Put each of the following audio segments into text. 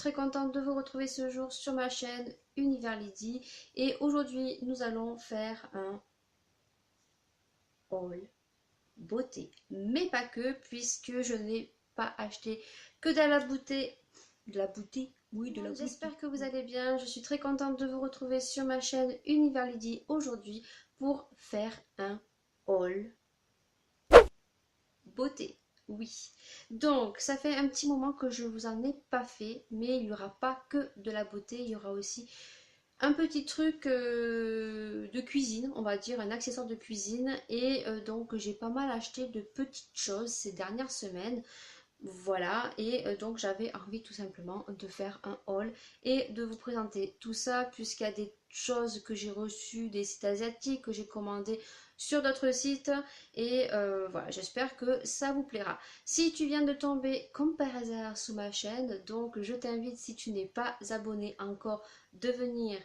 très contente de vous retrouver ce jour sur ma chaîne Univers Lydie. Et aujourd'hui, nous allons faire un haul beauté. Mais pas que, puisque je n'ai pas acheté que de la beauté. De la beauté? Oui, de la beauté. J'espère que vous allez bien. Je suis très contente de vous retrouver sur ma chaîne Univers Lydie aujourd'hui pour faire un haul beauté. Oui, donc ça fait un petit moment que je vous en ai pas fait, mais il n'y aura pas que de la beauté, il y aura aussi un petit truc de cuisine, on va dire, un accessoire de cuisine. Et donc j'ai pas mal acheté de petites choses ces dernières semaines. Voilà, et donc j'avais envie tout simplement de faire un haul et de vous présenter tout ça, puisqu'il y a des choses que j'ai reçues des sites asiatiques, que j'ai commandées sur d'autres sites. Et voilà, j'espère que ça vous plaira. Si tu viens de tomber comme par hasard sous ma chaîne, donc je t'invite, si tu n'es pas abonné encore, de venir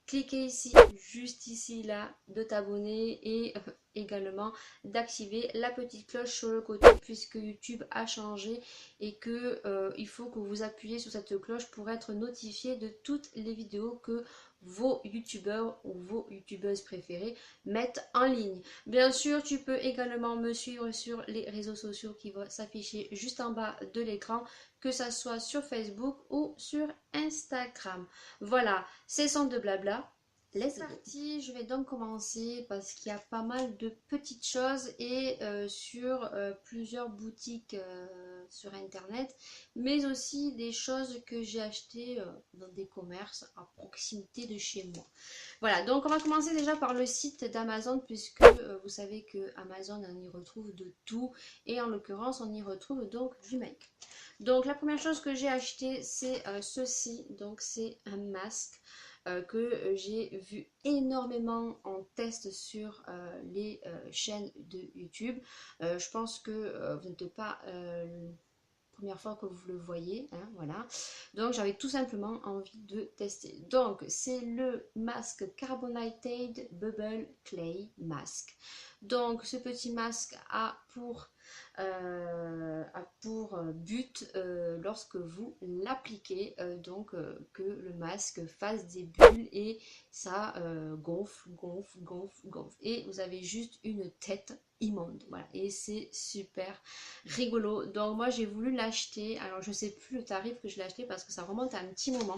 cliquer ici, juste ici, là, de t'abonner et également d'activer la petite cloche sur le côté, puisque YouTube a changé et que il faut que vous appuyez sur cette cloche pour être notifié de toutes les vidéos que vos youtubeurs ou vos youtubeuses préférées mettent en ligne. Bien sûr, tu peux également me suivre sur les réseaux sociaux qui vont s'afficher juste en bas de l'écran, que ça soit sur Facebook ou sur Instagram. Voilà, cessons de blabla. C'est parti, je vais donc commencer parce qu'il y a pas mal de petites choses et sur plusieurs boutiques sur internet, mais aussi des choses que j'ai achetées dans des commerces à proximité de chez moi. Voilà, donc on va commencer déjà par le site d'Amazon, puisque vous savez que Amazon, on y retrouve de tout, et en l'occurrence on y retrouve donc du make. Donc la première chose que j'ai acheté, c'est ceci. Donc c'est un masque que j'ai vu énormément en test sur les chaînes de YouTube. Je pense que vous n'êtes pas première fois que vous le voyez, hein, voilà. Donc j'avais tout simplement envie de tester. Donc c'est le masque Carbonated Bubble Clay Mask. Donc ce petit masque a pour but, lorsque vous l'appliquez, que le masque fasse des bulles et ça gonfle, gonfle, gonfle, gonfle. Et vous avez juste une tête immonde. Voilà, et c'est super rigolo. Donc moi j'ai voulu l'acheter. Alors je sais plus le tarif que je l'ai acheté parce que ça remonte à un petit moment.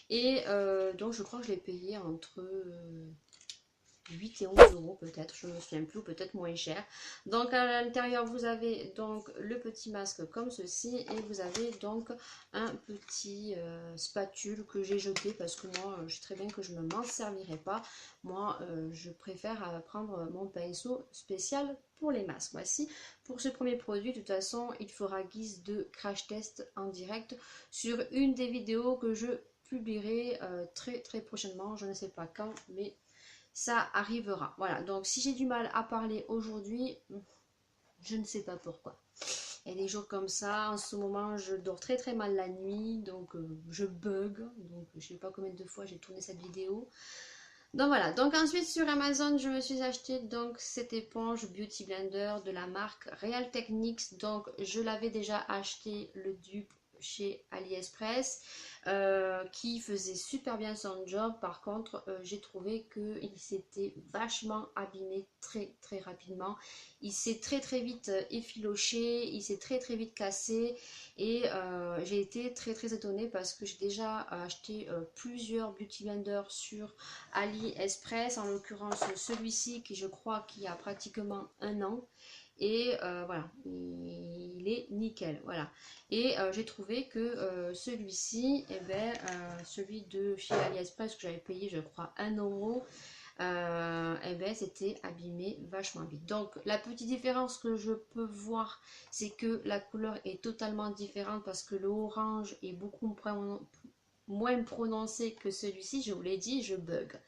Et donc je crois que je l'ai payé entre 8 et 11 euros peut-être, je ne me souviens plus, peut-être moins cher. Donc à l'intérieur vous avez donc le petit masque comme ceci, et vous avez donc un petit spatule que j'ai jeté parce que moi je sais très bien que je ne m'en servirai pas. Moi je préfère prendre mon pinceau spécial pour les masques. Voici pour ce premier produit. De toute façon il fera guise de crash test en direct sur une des vidéos que je publierai très très prochainement, je ne sais pas quand, mais ça arrivera. Voilà, donc si j'ai du mal à parler aujourd'hui, je ne sais pas pourquoi. Il y a des jours comme ça, en ce moment je dors très très mal la nuit, donc je bug, donc je sais pas combien de fois j'ai tourné cette vidéo. Donc voilà, donc ensuite sur Amazon je me suis acheté donc cette éponge Beauty Blender de la marque Real Techniques. Donc je l'avais déjà acheté le dupe chez AliExpress, qui faisait super bien son job. Par contre j'ai trouvé qu'il s'était vachement abîmé très très rapidement. Il s'est très très vite effiloché, il s'est très très vite cassé, et j'ai été très très étonnée parce que j'ai déjà acheté plusieurs Beauty Blender sur AliExpress, en l'occurrence celui-ci qui je crois qui a pratiquement un an. Et voilà, il est nickel, voilà. Et j'ai trouvé que celui-ci, celui de chez AliExpress que j'avais payé je crois 1 euro, c'était abîmé vachement vite. Donc la petite différence que je peux voir, c'est que la couleur est totalement différente parce que le orange est beaucoup moins prononcé que celui-ci. Je vous l'ai dit, je bug.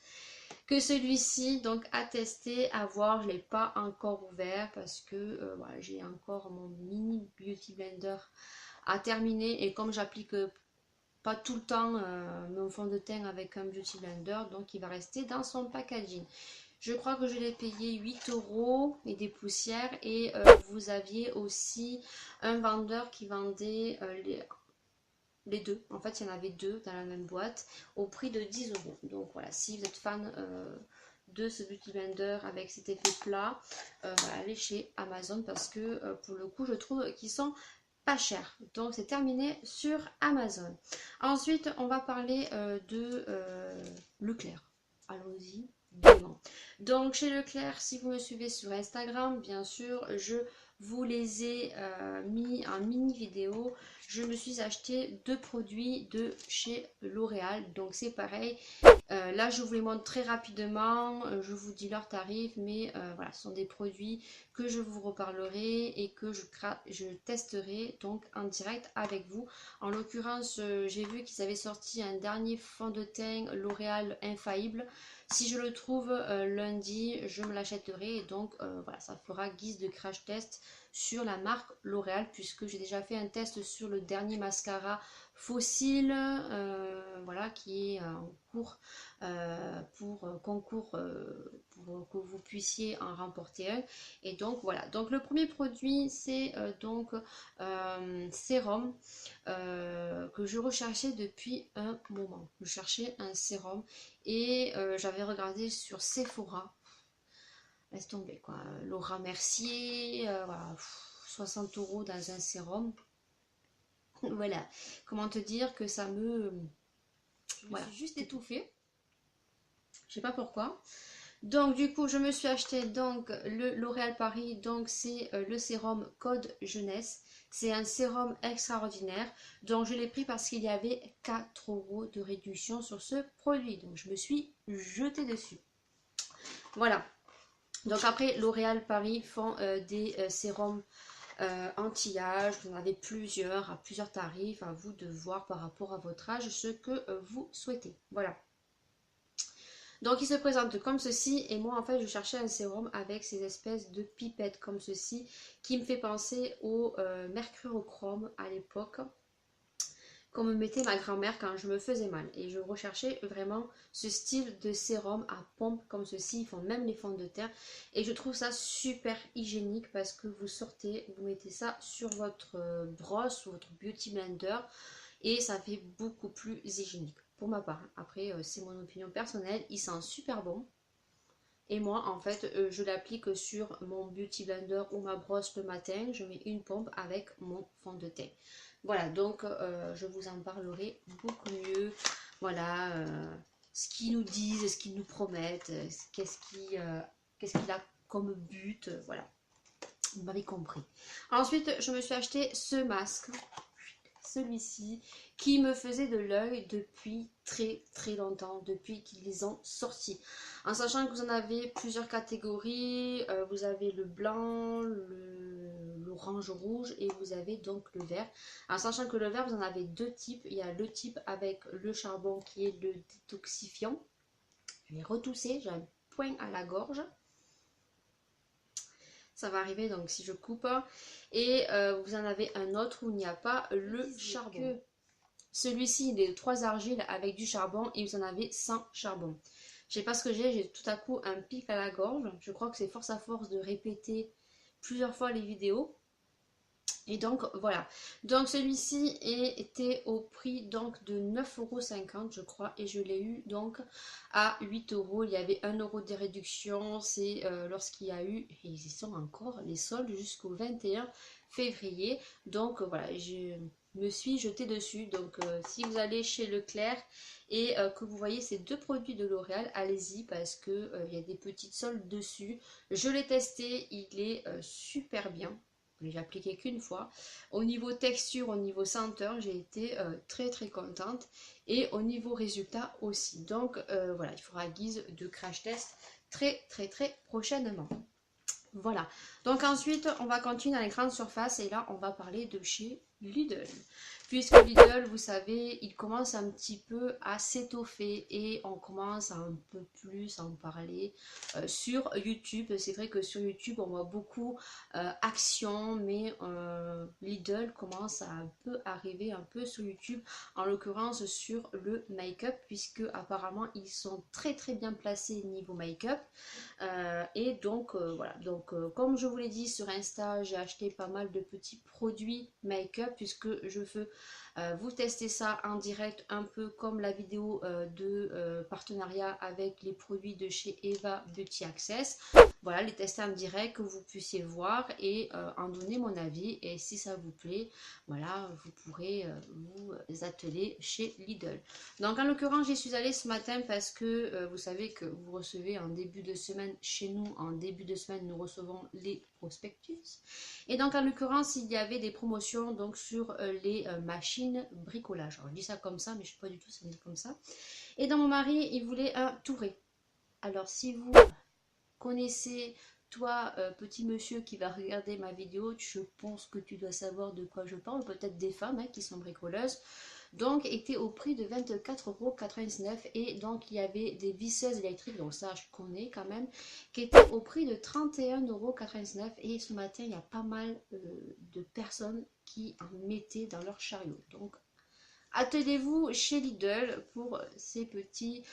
Que celui-ci, donc à tester, à voir, je ne l'ai pas encore ouvert parce que voilà, j'ai encore mon mini Beauty Blender à terminer, et comme j'applique pas tout le temps mon fond de teint avec un Beauty Blender, donc il va rester dans son packaging. Je crois que je l'ai payé 8 euros et des poussières, et vous aviez aussi un vendeur qui vendait les deux. En fait, il y en avait deux dans la même boîte au prix de 10 euros. Donc voilà, si vous êtes fan de ce Beauty Blender avec cet effet plat, voilà, allez chez Amazon parce que pour le coup, je trouve qu'ils sont pas chers. Donc c'est terminé sur Amazon. Ensuite, on va parler de Leclerc. Allons-y. Donc chez Leclerc, si vous me suivez sur Instagram, bien sûr, je vous les ai mis en mini vidéo. Je me suis acheté deux produits de chez L'Oréal. Donc c'est pareil. Là, je vous les montre très rapidement. Je vous dis leurs tarifs, mais voilà, ce sont des produits que je vous reparlerai et que je testerai donc en direct avec vous. En l'occurrence, j'ai vu qu'ils avaient sorti un dernier fond de teint L'Oréal Infaillible. Si je le trouve lundi, je me l'achèterai et donc voilà, ça fera guise de crash test sur la marque L'Oréal puisque j'ai déjà fait un test sur le dernier mascara Fossile, voilà, qui est en cours pour concours pour que vous puissiez en remporter un. Et donc voilà, donc le premier produit c'est donc sérum que je recherchais depuis un moment. Je cherchais un sérum et j'avais regardé sur Sephora, laisse tomber quoi, Laura Mercier, voilà, 60 euros dans un sérum. Voilà, comment te dire que ça me... Voilà, suis juste étouffée. Je sais pas pourquoi. Donc du coup, je me suis acheté donc le L'Oréal Paris. Donc c'est le sérum Code Jeunesse. C'est un sérum extraordinaire. Donc je l'ai pris parce qu'il y avait 4 euros de réduction sur ce produit. Donc je me suis jetée dessus. Voilà. Donc après, L'Oréal Paris font des sérums anti-âge, vous en avez plusieurs, à plusieurs tarifs, à vous de voir par rapport à votre âge ce que vous souhaitez. Voilà. Donc il se présente comme ceci et moi en fait je cherchais un sérum avec ces espèces de pipettes comme ceci qui me fait penser au mercurochrome à l'époque qu'on me mettait ma grand-mère quand je me faisais mal et je recherchais vraiment ce style de sérum à pompe comme ceci, ils font même les fonds de teint et je trouve ça super hygiénique parce que vous sortez, vous mettez ça sur votre brosse ou votre beauty blender et ça fait beaucoup plus hygiénique pour ma part. Après c'est mon opinion personnelle, il sent super bon et moi en fait je l'applique sur mon beauty blender ou ma brosse le matin, je mets une pompe avec mon fond de teint. Voilà, donc je vous en parlerai beaucoup mieux. Voilà, ce qu'ils nous disent, ce qu'ils nous promettent, qu'est-ce qu'il a comme but, voilà. Vous m'avez compris. Ensuite, je me suis acheté ce masque, celui-ci, qui me faisait de l'œil depuis très très longtemps, depuis qu'ils les ont sortis. En sachant que vous en avez plusieurs catégories, vous avez le blanc, l'orange rouge et vous avez donc le vert. En sachant que le vert, vous en avez deux types. Il y a le type avec le charbon qui est le détoxifiant. Je vais retousser, j'ai un point à la gorge. Ça va arriver donc si je coupe. Et vous en avez un autre où il n'y a pas le charbon. Celui-ci, il est de 3 argiles avec du charbon et vous en avez sans charbon. Je sais pas ce que j'ai tout à coup un pic à la gorge. Je crois que c'est force à force de répéter plusieurs fois les vidéos. Et donc voilà, donc celui-ci était au prix donc de 9,50 € je crois et je l'ai eu donc à 8 €. Il y avait 1 € de réduction, c'est lorsqu'il y a eu, et ils y sont encore, les soldes jusqu'au 21 février. Donc voilà, je me suis jetée dessus. Donc si vous allez chez Leclerc et que vous voyez ces deux produits de L'Oréal, allez-y parce que il y a des petites soldes dessus. Je l'ai testé, il est super bien. J'ai appliqué qu'une fois. Au niveau texture, au niveau senteur, j'ai été très très contente. Et au niveau résultat aussi. Donc voilà, il faudra guise de crash test très très très prochainement. Voilà. Donc ensuite, on va continuer dans les grandes surfaces. Et là, on va parler de chez Lidl. Puisque Lidl, vous savez, il commence un petit peu à s'étoffer et on commence à un peu plus en parler sur YouTube. C'est vrai que sur YouTube, on voit beaucoup Action, mais Lidl commence à un peu arriver un peu sur YouTube, en l'occurrence sur le make-up, puisque apparemment ils sont très très bien placés niveau make-up. Et donc voilà, donc comme je vous l'ai dit sur Insta, j'ai acheté pas mal de petits produits make-up puisque je veux Vous testez ça en direct, un peu comme la vidéo de partenariat avec les produits de chez Eva Beauty Access. Voilà, les tester en direct, que vous puissiez voir et en donner mon avis. Et si ça vous plaît, voilà, vous pourrez vous atteler chez Lidl. Donc en l'occurrence, j'y suis allée ce matin parce que vous savez que vous recevez en début de semaine, chez nous, en début de semaine, nous recevons les prospectus. Et donc en l'occurrence, il y avait des promotions donc sur les machines bricolage. Alors je dis ça comme ça, mais je ne sais pas du tout si on dit comme ça. Et donc mon mari, il voulait un Touré. Alors si vous connaissez, toi, petit monsieur qui va regarder ma vidéo, je pense que tu dois savoir de quoi je parle, peut-être des femmes qui sont bricoleuses. Donc, était au prix de 24,99 € et donc il y avait des visseuses électriques, donc ça je connais quand même, qui étaient au prix de 31,99 € et ce matin il y a pas mal de personnes qui en mettaient dans leur chariot. Donc, attelez-vous chez Lidl pour ces petits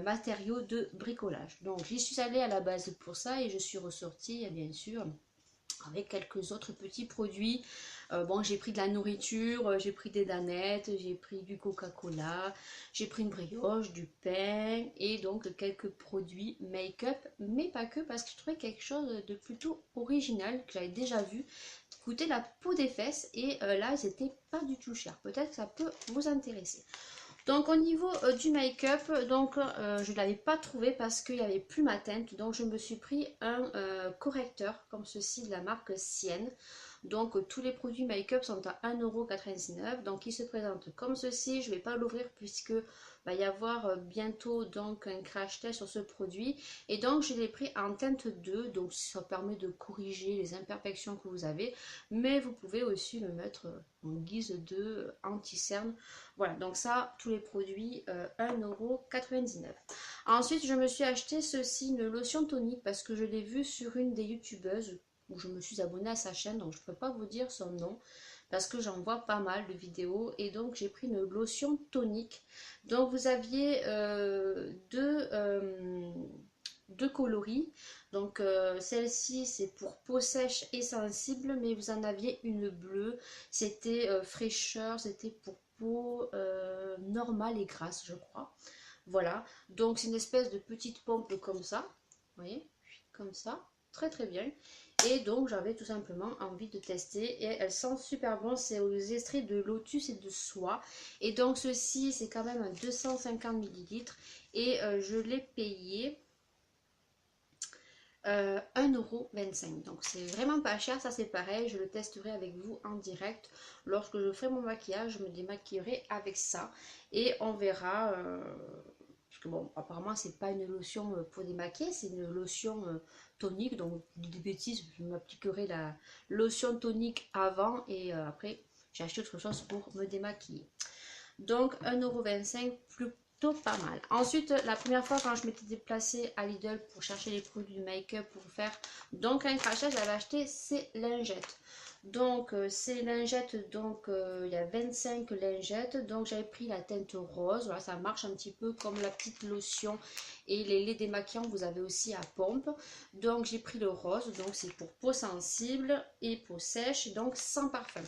matériaux de bricolage. Donc j'y suis allée à la base pour ça et je suis ressortie bien sûr avec quelques autres petits produits. Bon, j'ai pris de la nourriture, j'ai pris des danettes, j'ai pris du Coca-Cola, j'ai pris une brioche, du pain et donc quelques produits make-up, mais pas que, parce que je trouvais quelque chose de plutôt original que j'avais déjà vu. Coûtait la peau des fesses et là, ils n'étaient pas du tout chers. Peut-être que ça peut vous intéresser. Donc au niveau du make-up, donc je ne l'avais pas trouvé parce qu'il n'y avait plus ma teinte. Donc je me suis pris un correcteur comme ceci de la marque Sienne. Donc tous les produits make-up sont à 1,99 €. Donc il se présente comme ceci. Je ne vais pas l'ouvrir puisque va y avoir bientôt donc un crash test sur ce produit. Et donc je l'ai pris en teinte 2. Donc ça permet de corriger les imperfections que vous avez. Mais vous pouvez aussi le mettre en guise de anti-cerne. Voilà, donc ça, tous les produits, 1,99 €. Ensuite, je me suis acheté ceci, une lotion tonique, parce que je l'ai vu sur une des youtubeuses, où je me suis abonnée à sa chaîne, donc je ne peux pas vous dire son nom, parce que j'en vois pas mal de vidéos, et donc j'ai pris une lotion tonique. Donc vous aviez deux coloris. Donc celle-ci c'est pour peau sèche et sensible, mais vous en aviez une bleue, c'était fraîcheur, c'était pour peau normale et grasse je crois. Voilà, donc c'est une espèce de petite pompe comme ça, vous voyez, comme ça, très très bien. Et donc j'avais tout simplement envie de tester et elle sent super bon, c'est aux extraits de lotus et de soie. Et donc ceci c'est quand même un 250 ml et je l'ai payé 1,25 €. Donc c'est vraiment pas cher, ça c'est pareil, je le testerai avec vous en direct. Lorsque je ferai mon maquillage, je me démaquillerai avec ça et on verra. Parce que bon, apparemment c'est pas une lotion pour démaquiller, c'est une lotion tonique. Donc des bêtises, je m'appliquerai la lotion tonique avant et après j'ai acheté autre chose pour me démaquiller. Donc 1,25 € plutôt pas mal. Ensuite, la première fois quand je m'étais déplacée à Lidl pour chercher les produits de make-up pour faire donc un crachat, j'avais acheté ces lingettes. Donc ces lingettes, donc il y a 25 lingettes, donc j'avais pris la teinte rose. Voilà, ça marche un petit peu comme la petite lotion et les laits démaquillants, vous avez aussi à pompe. Donc j'ai pris le rose, donc c'est pour peau sensible et peau sèche, donc sans parfum.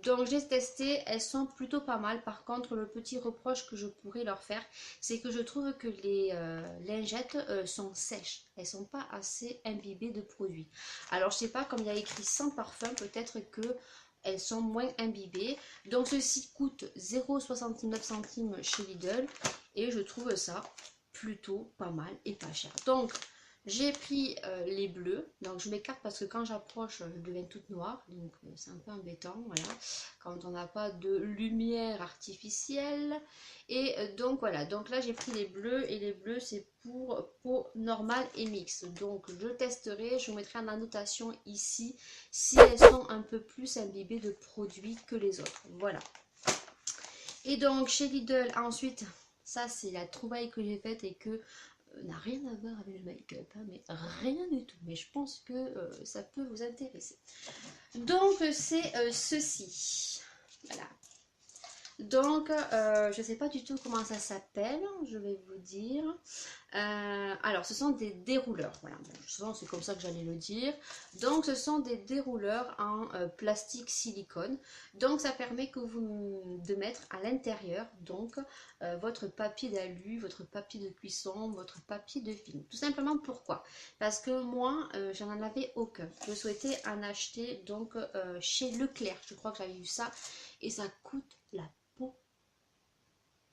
Donc j'ai testé, elles sont plutôt pas mal. Par contre, le petit reproche que je pourrais leur faire, c'est que je trouve que les lingettes sont sèches. Elles sont pas assez imbibées de produits. Alors je sais pas, comme il y a écrit sans parfum, peut-être que elles sont moins imbibées. Donc ceci coûte 0,69 centimes chez Lidl et je trouve ça plutôt pas mal et pas cher. Donc j'ai pris les bleus, donc je m'écarte parce que quand j'approche, je deviens toute noire, donc c'est un peu embêtant, voilà, quand on n'a pas de lumière artificielle. Et donc voilà, donc là j'ai pris les bleus, et les bleus c'est pour peau normale et mixte. Donc je testerai, je vous mettrai en annotation ici si elles sont un peu plus imbibées de produits que les autres, voilà. Et donc chez Lidl, ensuite, ça c'est la trouvaille que j'ai faite et que n'a rien à voir avec le make-up, hein, mais rien du tout. Mais je pense que ça peut vous intéresser. Donc c'est ceci. Voilà. Donc je ne sais pas du tout comment ça s'appelle, je vais vous dire. Alors, ce sont des dérouleurs. Voilà, bon, souvent c'est comme ça que j'allais le dire. Donc, ce sont des dérouleurs en plastique silicone. Donc, ça permet que vous de mettre à l'intérieur donc votre papier d'alu, votre papier de cuisson, votre papier de film. Tout simplement pourquoi? Parce que moi, j'en avais aucun. Je souhaitais en acheter donc chez Leclerc. Je crois que j'avais vu ça et ça coûte la peau.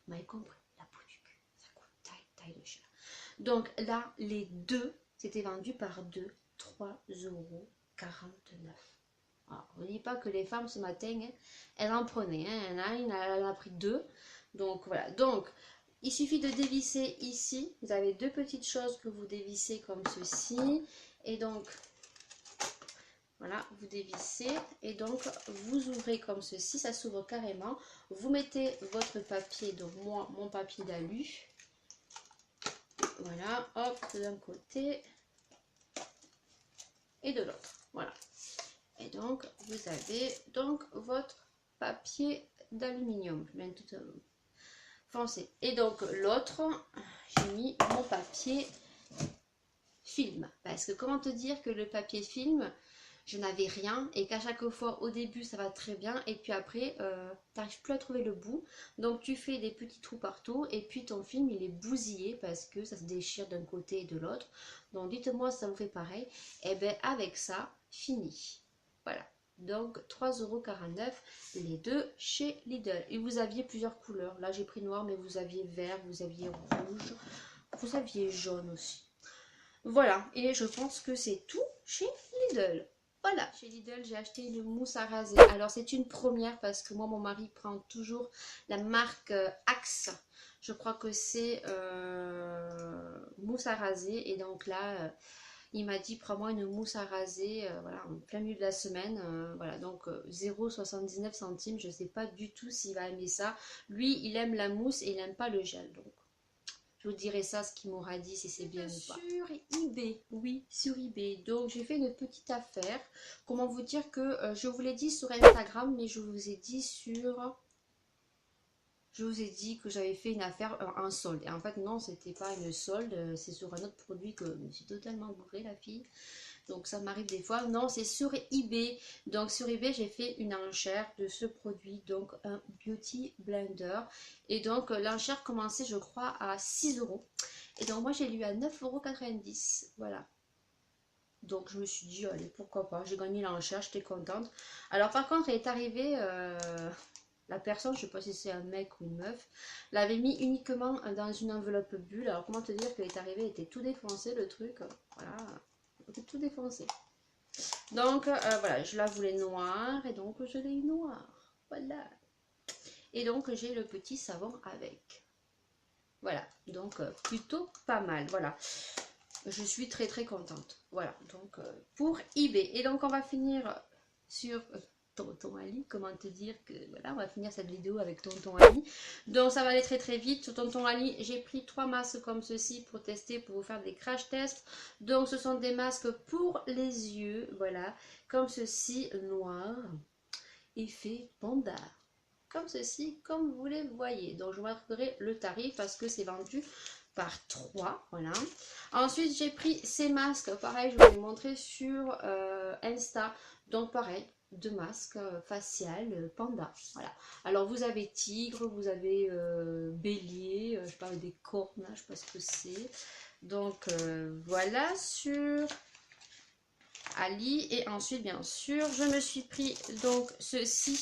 Vous m'avez compris, la peau du cul. Ça coûte taille de cher. Donc là, les deux, c'était vendu par deux, 3,49 €. Alors, on ne dit pas que les femmes ce matin, hein, elles en prenaient. Hein, elle a pris deux. Donc voilà. Donc, il suffit de dévisser ici. Vous avez deux petites choses que vous dévissez comme ceci. Et donc, voilà, vous dévissez. Et donc, vous ouvrez comme ceci. Ça s'ouvre carrément. Vous mettez votre papier, donc moi, mon papier d'alu. Voilà, hop, d'un côté et de l'autre. Voilà. Et donc, vous avez donc votre papier d'aluminium. Je viens tout foncé. Et donc, l'autre, j'ai mis mon papier film. Parce que comment te dire que le papier film, je n'avais rien et qu'à chaque fois au début ça va très bien et puis après tu n'arrives plus à trouver le bout, donc tu fais des petits trous partout et puis ton film il est bousillé parce que ça se déchire d'un côté et de l'autre. Donc dites-moi si ça vous fait pareil. Et bien avec ça, fini. Voilà. Donc 3,49 € les deux chez Lidl. Et vous aviez plusieurs couleurs. Là j'ai pris noir mais vous aviez vert, vous aviez rouge, vous aviez jaune aussi. Voilà, et je pense que c'est tout chez Lidl. Voilà, chez Lidl, j'ai acheté une mousse à raser. Alors, c'est une première parce que moi, mon mari prend toujours la marque Axe. Je crois que c'est mousse à raser. Et donc là, il m'a dit, prends-moi une mousse à raser, voilà, en plein milieu de la semaine. Voilà, donc 0,79 centimes. Je ne sais pas du tout s'il va aimer ça. Lui, il aime la mousse et il n'aime pas le gel. Donc, je vous dirai ça, ce qu'il m'aura dit, si c'est bien ou pas. Sur eBay, oui, sur eBay. Donc, j'ai fait une petite affaire. Comment vous dire que je vous l'ai dit sur Instagram, mais je vous ai dit sur... Je vous ai dit que j'avais fait une affaire, un solde. Et en fait, non, c'était pas une solde. C'est sur un autre produit que je me suis totalement bourrée, la fille. Donc ça m'arrive des fois. Non, c'est sur eBay. Donc sur eBay, j'ai fait une enchère de ce produit. Donc un Beauty Blender. Et donc l'enchère commençait, je crois, à 6 €. Et donc moi, j'ai lu à 9,90 €. Voilà. Donc je me suis dit, allez, pourquoi pas. J'ai gagné l'enchère, j'étais contente. Alors par contre, elle est arrivée... La personne, je ne sais pas si c'est un mec ou une meuf, l'avait mis uniquement dans une enveloppe bulle. Alors comment te dire qu'elle est arrivée, elle était tout défoncé le truc. Voilà, tout défoncé. Donc voilà, je la voulais noire et donc je l'ai eu noire. Voilà. Et donc j'ai le petit savon avec. Voilà, donc plutôt pas mal. Voilà. Je suis très très contente. Voilà, donc pour eBay. Et donc on va finir sur... Tonton Ali, comment te dire que voilà, on va finir cette vidéo avec Tonton Ali. Donc ça va aller très très vite. Sur Tonton Ali, j'ai pris 3 masques comme ceci pour tester, pour vous faire des crash tests. Donc ce sont des masques pour les yeux, voilà, comme ceci, noir, effet panda. Comme ceci, comme vous les voyez. Donc je vous montrerai le tarif parce que c'est vendu par 3, voilà. Ensuite j'ai pris ces masques, pareil, je vais vous les montrer sur Insta. Donc pareil, de masques facial panda, voilà. Alors vous avez tigre, vous avez bélier, je parle des cornes, je sais pas ce que c'est. Donc voilà sur Ali. Et ensuite bien sûr je me suis pris donc ceci.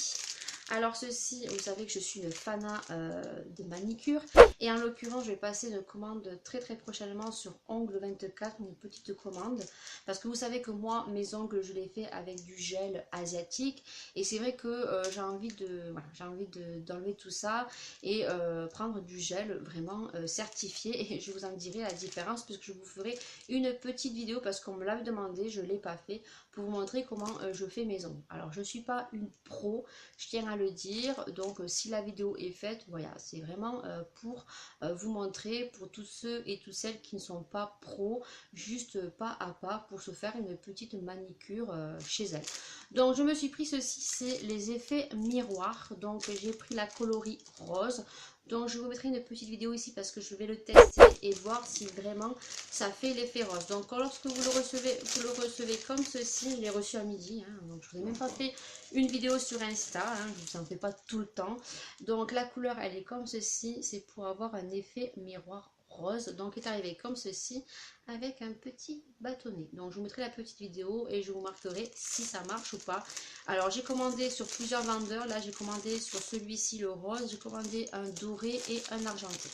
Alors ceci, vous savez que je suis une fanat de manicure et en l'occurrence je vais passer une commande très très prochainement sur Ongles 24, une petite commande, parce que vous savez que moi mes ongles je les fais avec du gel asiatique et c'est vrai que j'ai envie de voilà, d'enlever tout ça et prendre du gel vraiment certifié, et je vous en dirai la différence puisque je vous ferai une petite vidéo parce qu'on me l'avait demandé, je ne l'ai pas fait, pour vous montrer comment je fais mes ongles. Alors je ne suis pas une pro, je tiens à le dire, donc si la vidéo est faite, voilà, c'est vraiment pour vous montrer, pour tous ceux et toutes celles qui ne sont pas pros, juste pas à pas pour se faire une petite manicure chez elles. Donc je me suis pris ceci, c'est les effets miroirs. Donc j'ai pris la coloris rose. Donc je vous mettrai une petite vidéo ici parce que je vais le tester et voir si vraiment ça fait l'effet rose. Donc lorsque vous le recevez comme ceci, je l'ai reçu à midi, hein, donc je vous ai même pas fait une vidéo sur Insta, hein, je vous en fais pas tout le temps. Donc la couleur elle est comme ceci, c'est pour avoir un effet miroir rose. Donc il est arrivé comme ceci avec un petit bâtonnet. Donc je vous mettrai la petite vidéo et je vous marquerai si ça marche ou pas. Alors j'ai commandé sur plusieurs vendeurs, là j'ai commandé sur celui-ci le rose, j'ai commandé un doré et un argenté.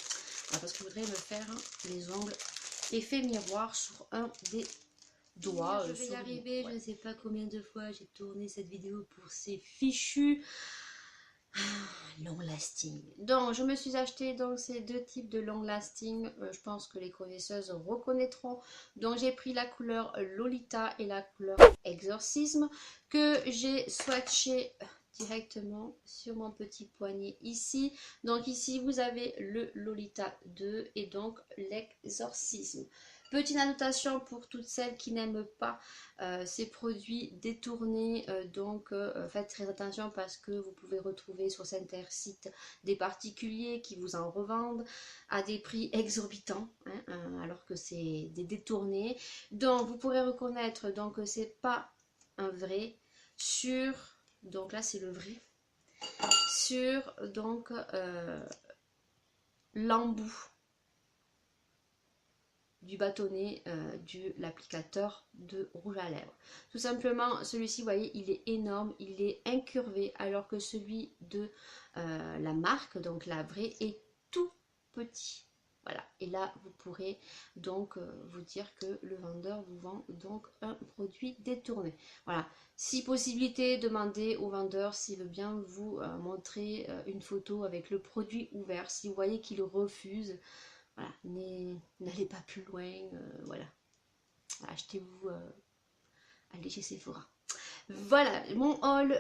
Voilà, parce que je voudrais me faire les ongles effet miroir sur un des doigts. Je vais y arriver, je ne sais pas combien de fois j'ai tourné cette vidéo pour ces fichus long lasting. Donc je me suis acheté donc ces deux types de long lasting, je pense que les connaisseuses reconnaîtront. Donc j'ai pris la couleur Lolita et la couleur Exorcisme que j'ai swatché directement sur mon petit poignet ici. Donc ici vous avez le Lolita 2 et donc l'Exorcisme. Petite annotation pour toutes celles qui n'aiment pas ces produits détournés, faites très attention parce que vous pouvez retrouver sur certains sites des particuliers qui vous en revendent à des prix exorbitants, hein, alors que c'est des détournés. Donc vous pourrez reconnaître donc que c'est pas un vrai sur, donc là c'est le vrai, sur donc l'embout du bâtonnet de l'applicateur de rouge à lèvres. Tout simplement, celui-ci, vous voyez, il est énorme, il est incurvé, alors que celui de la marque, donc la vraie, est tout petit. Voilà, et là, vous pourrez donc vous dire que le vendeur vous vend donc un produit détourné. Voilà, si possibilité, demandez au vendeur s'il veut bien vous montrer une photo avec le produit ouvert. Si vous voyez qu'il refuse, voilà, n'allez pas plus loin, voilà, achetez-vous, allez chez Sephora. Voilà, mon haul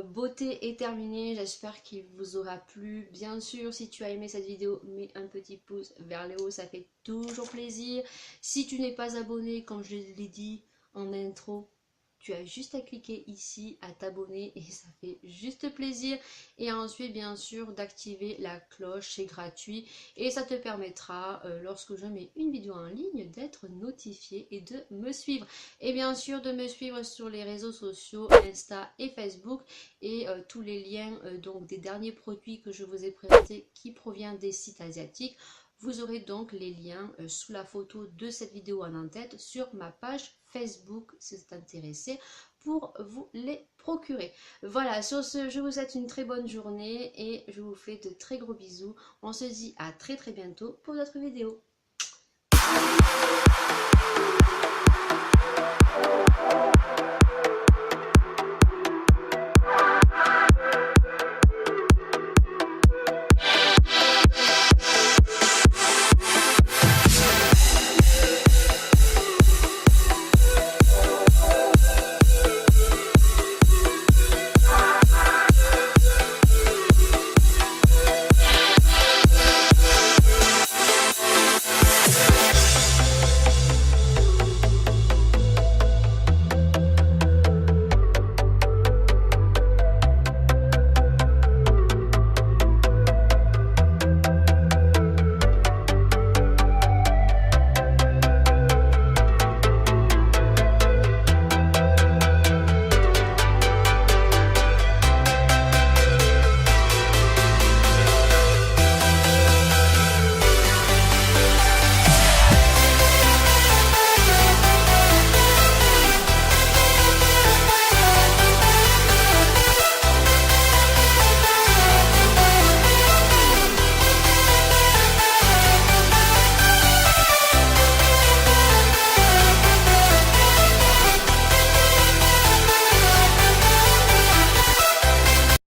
beauté est terminé, j'espère qu'il vous aura plu. Bien sûr, si tu as aimé cette vidéo, mets un petit pouce vers le haut, ça fait toujours plaisir. Si tu n'es pas abonné, comme je l'ai dit en intro, tu as juste à cliquer ici, à t'abonner et ça fait juste plaisir. Et ensuite, bien sûr, d'activer la cloche, c'est gratuit. Et ça te permettra, lorsque je mets une vidéo en ligne, d'être notifié et de me suivre. Et bien sûr, de me suivre sur les réseaux sociaux, Insta et Facebook. Et tous les liens donc des derniers produits que je vous ai présentés qui proviennent des sites asiatiques. Vous aurez donc les liens sous la photo de cette vidéo en en-tête sur ma page Facebook si vous êtes intéressé pour vous les procurer. Voilà, sur ce, je vous souhaite une très bonne journée et je vous fais de très gros bisous. On se dit à très bientôt pour d'autres vidéos.